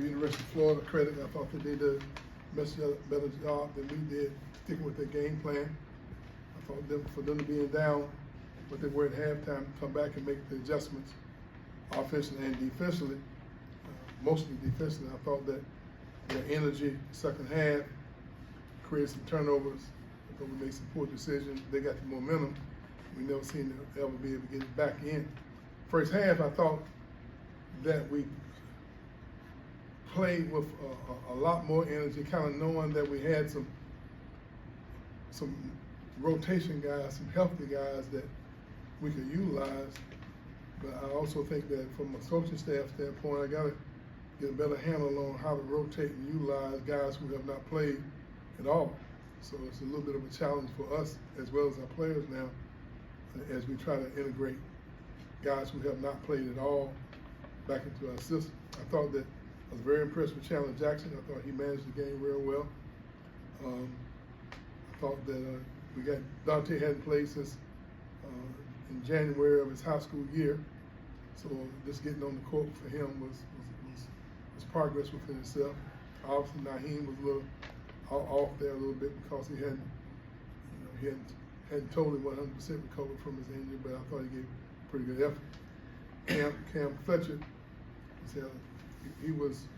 University of Florida credit. I thought that they did a much better job than we did sticking with their game plan. I thought for them to be down what they were at halftime, come back and make the adjustments offensively and defensively, mostly defensively. I thought that their energy second half created some turnovers. I thought we made some poor decisions. They got the momentum. We never seen them ever be able to get it back in. First half, I thought that we played with a lot more energy, kind of knowing that we had some rotation guys, some healthy guys that we could utilize. But I also think that from a coaching staff standpoint, I got to get a better handle on how to rotate and utilize guys who have not played at all. So it's a little bit of a challenge for us as well as our players now as we try to integrate guys who have not played at all back into our system. I thought that I was very impressed with Chandler Jackson. I thought he managed the game real well. I thought that we got Dante hadn't played since in January of his high school year, so just getting on the court for him was progress within itself. Obviously, Naheem was a little off there a little bit because he hadn't totally 100% recovered from his injury, but I thought he gave a pretty good effort. Cam Fletcher, he was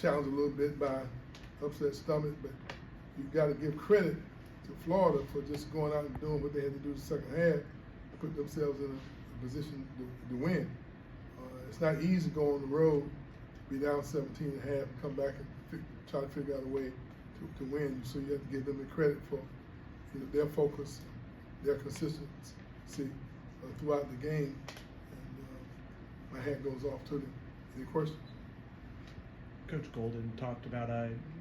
challenged a little bit by upset stomach, but you got to give credit to Florida for just going out and doing what they had to do the second half, put themselves in a position to win. It's not easy to go on the road, be down 17 and a half, and come back and try to figure out a way to win. So you have to give them the credit for their focus, their consistency throughout the game. And my hat goes off to them. Any questions? Coach Golden talked about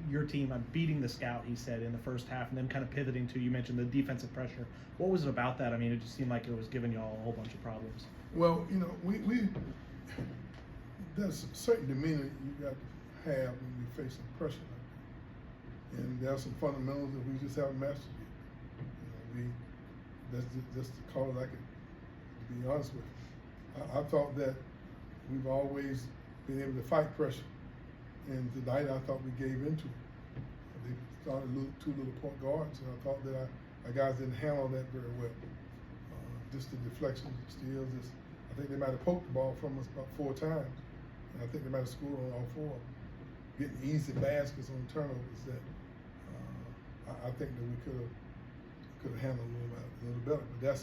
your team beating the Scout, he said, in the first half, and then kind of pivoting to, you mentioned the defensive pressure. What was it about that? I mean, it just seemed like it was giving y'all a whole bunch of problems. Well, we there's a certain demeanor you got to have when you're facing pressure like that. And there are some fundamentals that we just haven't mastered yet. That's just to call it like it, to be honest with you. I thought that we've always been able to fight pressure. And tonight I thought we gave into it. They started two little point guards, and I thought that our guys didn't handle that very well. Just the deflections, steals. I think they might have poked the ball from us about 4 times. And I think they might have scored on all 4 of them. Getting easy baskets on turnovers that I think that we could have handled a little better. But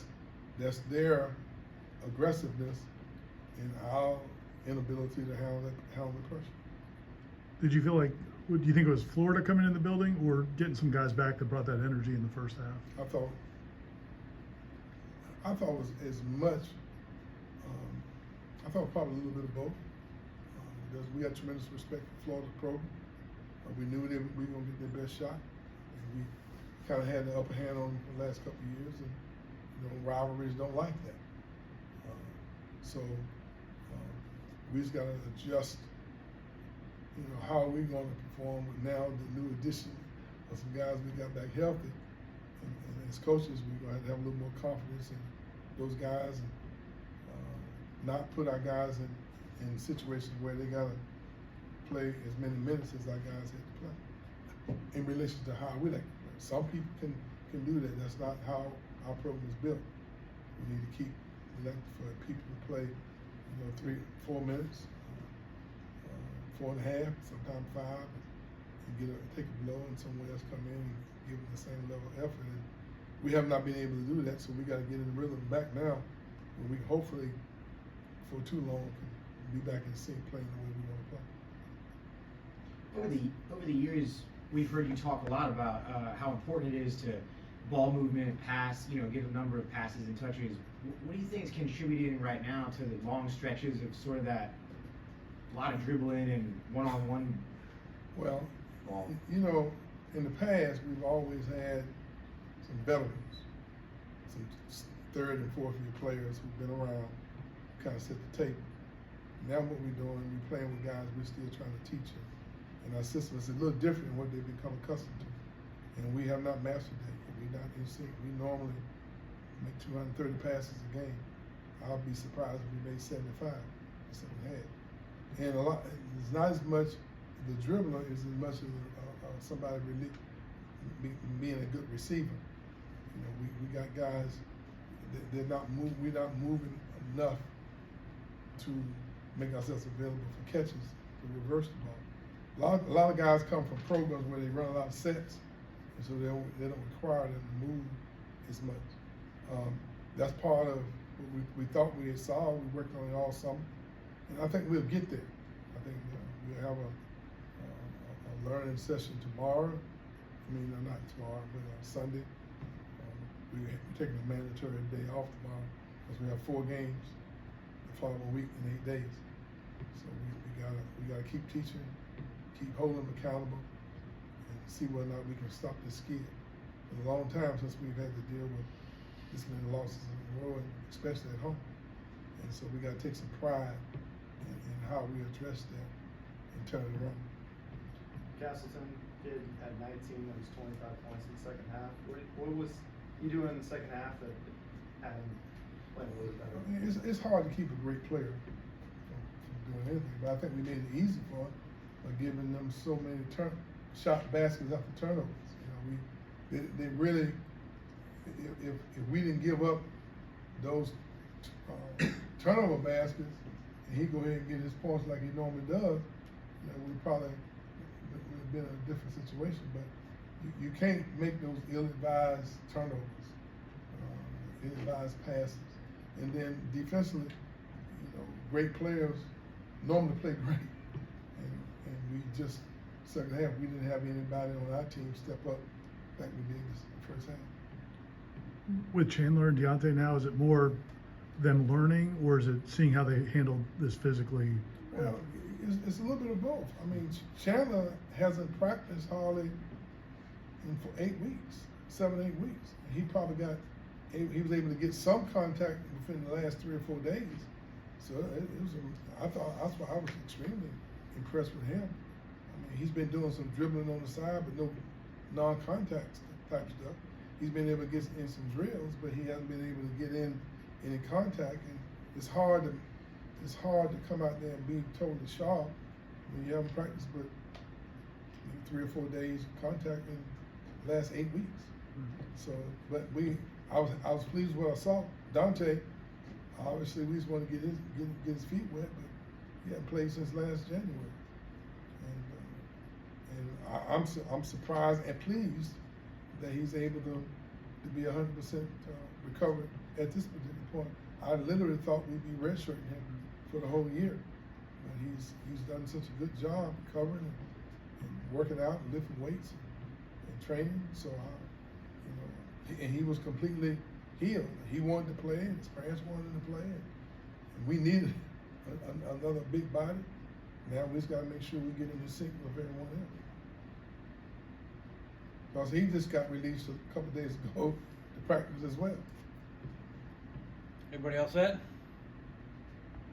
that's their aggressiveness and our inability to handle the pressure. Did you feel like, do you think it was Florida coming in the building or getting some guys back that brought that energy in the first half? I thought it was as much, I thought probably a little bit of both. Because we had tremendous respect for Florida's program. We knew that we were going to get their best shot. And we kind of had the upper hand on them for the last couple of years. And rivalries don't like that. So we just got to adjust. How are we going to perform with now the new addition of some guys we got back healthy? And as coaches, we're going to have a little more confidence in those guys and not put our guys in situations where they got to play as many minutes as our guys had to play in relation to how we like to play. Some people can do that. That's not how our program is built. We need to keep for people to play 3-4 minutes. 4.5, sometimes 5, and take a blow and someone else come in and give them the same level of effort. And we have not been able to do that, so we got to get in the rhythm back now, and we hopefully, for too long, can be back in the same playing the way we want to play. Over the years, we've heard you talk a lot about how important it is to ball movement, pass, give a number of passes and touches. What do you think is contributing right now to the long stretches of sort of that? A lot of dribbling and one-on-one. Well, in the past, we've always had some veterans, some 3rd and 4th year players who've been around, kind of set the table. Now what we're doing, we're playing with guys we're still trying to teach them. And our system is a little different than what they've become accustomed to. And we have not mastered that yet. We're not in sync. We normally make 230 passes a game. I'll be surprised if we made 75 in the second half. And it's not as much the dribbler is as much as somebody really being a good receiver. You know, we got guys they're not we're not moving enough to make ourselves available for catches to reverse the ball. A lot of guys come from programs where they run a lot of sets, and so they don't require them to move as much. That's part of what we thought we had solved. We worked on it all summer, and I think we'll get there. I think we'll have a learning session tomorrow. I mean, not tomorrow, but Sunday. We're taking a mandatory day off tomorrow because we have 4 games the following week in 8 days. So we gotta keep teaching, keep holding them accountable, and see whether or not we can stop this skid. It's a long time since we've had to deal with this many losses in a row, and especially at home. And so we gotta take some pride in how we address that and turn it around. Castleton kid had 19, that was 25 points in the second half. What was you doing in the second half that had him playing a little better? I mean, it's hard to keep a great player from doing anything, but I think we made it easy for him by giving them so many shot baskets after turnovers. You know, they really, if we didn't give up those turnover baskets, and he go ahead and get his points like he normally does, you know, we probably would have been in a different situation. But you can't make those ill-advised turnovers, ill-advised passes, and then defensively, you know, great players normally play great, and we just second half we didn't have anybody on our team step up like we did this first half. With Chandler and Deontay now, is it more them learning, or is it seeing how they handle this physically? Well, it's a little bit of both. I mean, Chandler hasn't practiced hardly for 8 weeks, 7, 8 weeks. He probably he was able to get some contact within the last 3 or 4 days. So I was extremely impressed with him. I mean, he's been doing some dribbling on the side, but no non-contact type stuff. He's been able to get in some drills, but he hasn't been able to get in any contact. And it's hard to come out there and be totally sharp when you haven't practiced but maybe 3 or 4 days of contact in the last 8 weeks. Mm-hmm. So, but I was pleased with what I saw. Dante, obviously, we just want to get his feet wet, but he hadn't played since last January. And I'm surprised and pleased that he's able to be 100% recovered at this particular point. I literally thought we'd be redshirting him for the whole year, but he's done such a good job recovering and working out and lifting weights and training. So and he was completely healed. He wanted to play, and his parents wanted him to play, and we needed another big body. Now we just got to make sure we get in the sync with everyone else. Because he just got released a couple days ago to practice as well. Everybody else set?